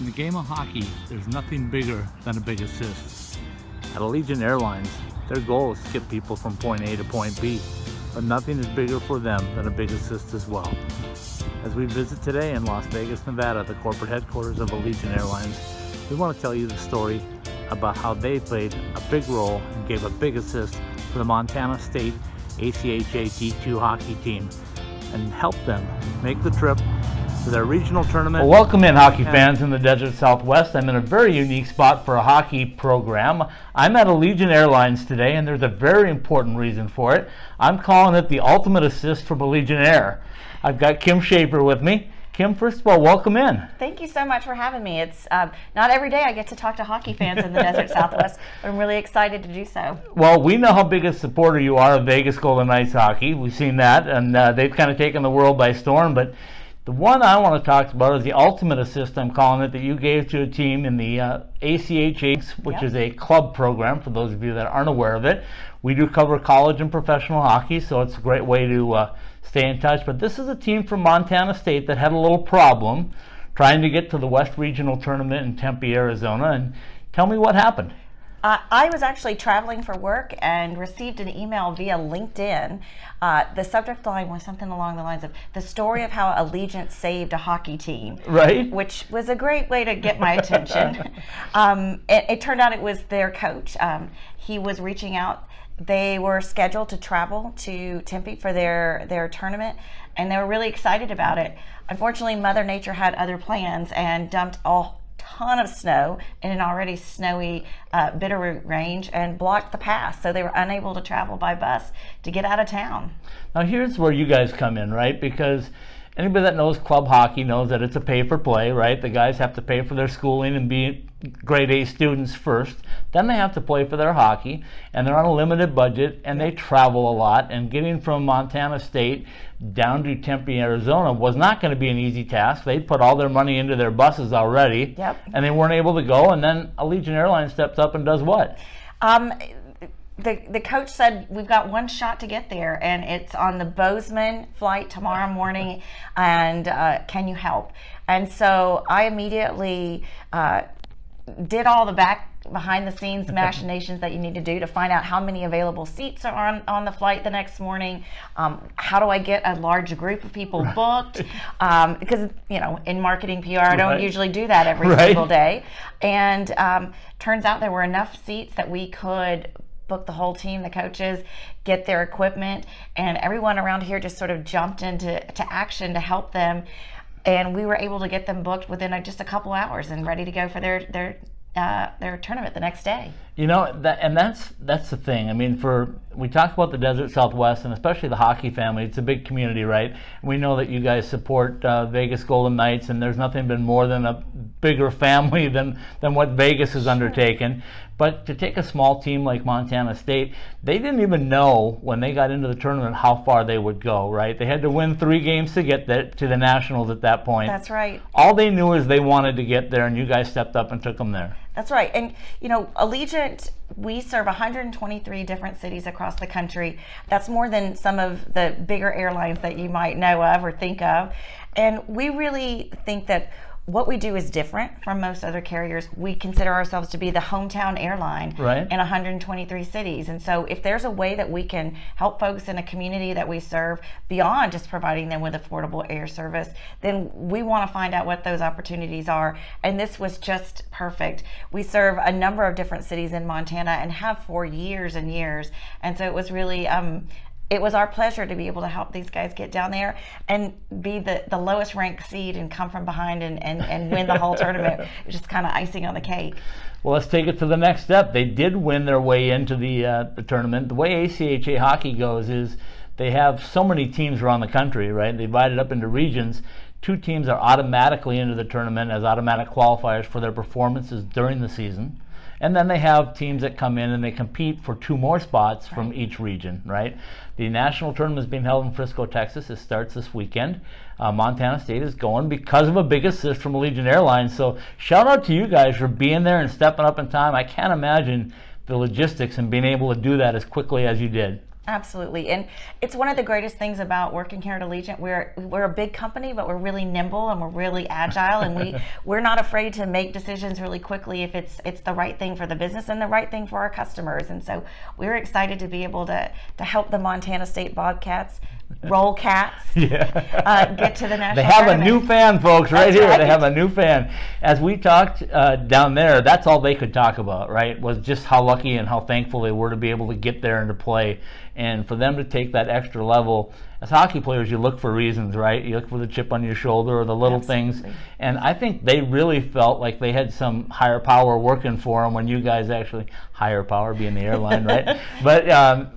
In the game of hockey, there's nothing bigger than a big assist. At Allegiant Airlines, their goal is to get people from point A to point B, but nothing is bigger for them than a big assist as well. As we visit today in Las Vegas, Nevada, the corporate headquarters of Allegiant Airlines, we want to tell you the story about how they played a big role and gave a big assist for the Montana State ACHA D2 hockey team and helped them make the trip to their regional tournament. Well, welcome in, hockey fans in the desert Southwest. I'm in a very unique spot for a hockey program. I'm at Allegiant Airlines today, and there's a very important reason for it. I'm calling it the ultimate assist from Allegiant Air. I've got Kim Schaefer with me. Kim, first of all, welcome in. Thank you so much for having me. It's not every day I get to talk to hockey fans in the desert Southwest, but I'm really excited to do so. Well, we know how big a supporter you are of Vegas Golden Knights hockey. We've seen that, and they've kind of taken the world by storm. But the one I want to talk about is the ultimate assist, I'm calling it, that you gave to a team in the ACHA, which is a club program, for those of you that aren't aware of it. We do cover college and professional hockey, so it's a great way to stay in touch. But this is a team from Montana State that had a little problem trying to get to the West Regional Tournament in Tempe, Arizona. And tell me what happened. I was actually traveling for work and received an email via LinkedIn. The subject line was something along the lines of the story of how Allegiant saved a hockey team. Right. Which was a great way to get my attention. It turned out it was their coach. He was reaching out. They were scheduled to travel to Tempe for their tournament, and they were really excited about it. Unfortunately, Mother Nature had other plans and dumped a ton of snow in an already snowy Bitterroot Range and blocked the pass, so they were unable to travel by bus to get out of town. Now here's where you guys come in, right? Because anybody that knows club hockey knows that it's a pay for play, right? The guys have to pay for their schooling and be grade A students first. Then they have to play for their hockey, and they're on a limited budget, and they travel a lot. And getting from Montana State down to Tempe, Arizona was not going to be an easy task. They'd put all their money into their buses already, and they weren't able to go. And then Allegiant Airlines steps up and does what? The coach said, we've got one shot to get there, and it's on the Bozeman flight tomorrow morning, and can you help? And so I immediately did all the behind the scenes machinations that you need to do to find out how many available seats are on the flight the next morning. How do I get a large group of people booked? Because, you know, in marketing PR, I don't usually do that every single day. And turns out there were enough seats that we could book the whole team, the coaches, get their equipment, and everyone around here just sort of jumped into action to help them. And we were able to get them booked within just a couple hours and ready to go for their tournament the next day. You know, that's the thing. I mean, we talk about the desert Southwest, and especially the hockey family. It's a big community, right? We know that you guys support Vegas Golden Knights, and there's nothing been more than a bigger family than what Vegas has undertaken. But to take a small team like Montana State, they didn't even know when they got into the tournament how far they would go, right? They had to win 3 games to get to the Nationals at that point. That's right. All they knew is they wanted to get there, and you guys stepped up and took them there. That's right. And, you know, Allegiant, we serve 123 different cities across the country. That's more than some of the bigger airlines that you might know of or think of. And we really think that what we do is different from most other carriers. We consider ourselves to be the hometown airline in 123 cities. And so if there's a way that we can help folks in a community that we serve beyond just providing them with affordable air service, then we want to find out what those opportunities are. And this was just perfect. We serve a number of different cities in Montana and have for years and years. And so it was really it was our pleasure to be able to help these guys get down there and be the lowest ranked seed and come from behind and win the whole tournament. It's just kind of icing on the cake. Well, let's take it to the next step. They did win their way into the tournament. The way ACHA hockey goes is they have so many teams around the country, right? They divide it up into regions. 2 teams are automatically into the tournament as automatic qualifiers for their performances during the season. And then they have teams that come in and they compete for 2 more spots from each region, right? The national tournament is being held in Frisco, Texas. It starts this weekend. Montana State is going because of a big assist from Allegiant Airlines. So shout out to you guys for being there and stepping up in time. I can't imagine the logistics and being able to do that as quickly as you did. Absolutely, and it's one of the greatest things about working here at Allegiant. We're a big company, but we're really nimble and we're really agile, and we're not afraid to make decisions really quickly if it's the right thing for the business and the right thing for our customers. And so we're excited to be able to help the Montana State Bobcats, Roll Cats, get to the national They have tournament. a new fan, folks, right That's here. right. They have a new fan. As we talked down there, that's all they could talk about, right? Was just how lucky and how thankful they were to be able to get there and to play. And for them to take that extra level, as hockey players, you look for reasons, right? You look for the chip on your shoulder or the little things. And I think they really felt like they had some higher power working for them when you guys actually, higher power being the airline, right? But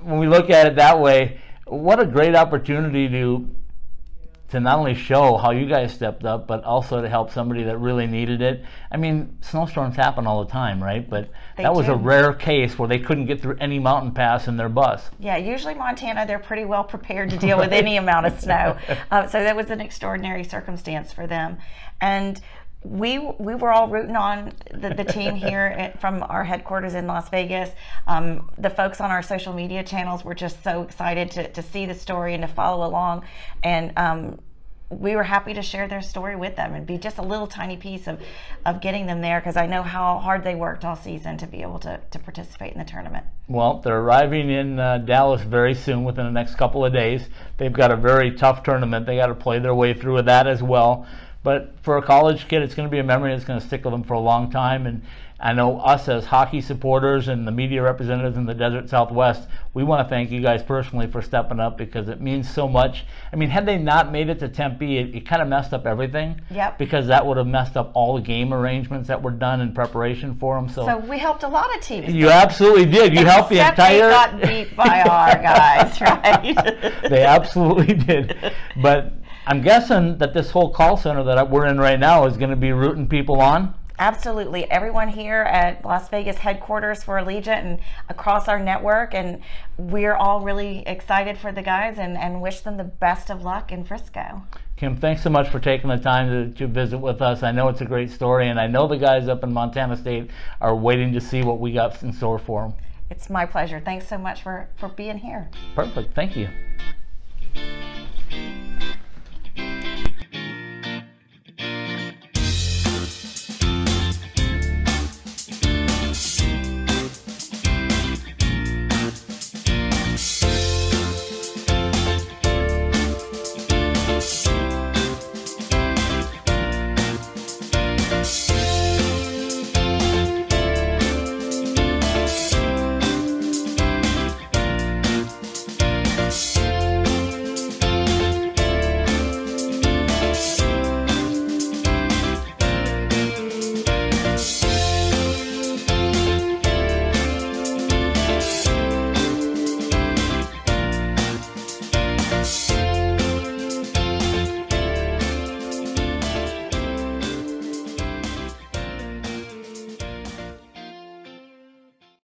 when we look at it that way, what a great opportunity to not only show how you guys stepped up, but also to help somebody that really needed it. I mean, snowstorms happen all the time, right? But that was a rare case where they couldn't get through any mountain pass in their bus. Yeah, usually Montana, they're pretty well prepared to deal with any amount of snow. So that was an extraordinary circumstance for them. And we were all rooting on the team here from our headquarters in Las Vegas. The folks on our social media channels were just so excited to see the story and to follow along. And we were happy to share their story with them and be just a little tiny piece of getting them there, because I know how hard they worked all season to be able to participate in the tournament. Well, they're arriving in Dallas very soon, within the next couple of days. They've got a very tough tournament. They got to play their way through that as well. But for a college kid, it's going to be a memory that's going to stick with them for a long time. And I know us as hockey supporters and the media representatives in the Desert Southwest, we want to thank you guys personally for stepping up, because it means so much. I mean, had they not made it to Tempe, it kind of messed up everything. Yep. Because that would have messed up all the game arrangements that were done in preparation for them. So we helped a lot of teams. You absolutely did. You helped the entire... They got beat by our guys, right? They absolutely did. But I'm guessing that this whole call center that we're in right now is going to be rooting people on. Absolutely. Everyone here at Las Vegas headquarters for Allegiant and across our network, and we're all really excited for the guys and wish them the best of luck in Frisco. Kim, thanks so much for taking the time to visit with us. I know it's a great story, and I know the guys up in Montana State are waiting to see what we got in store for them. It's my pleasure. Thanks so much for being here. Perfect. Thank you.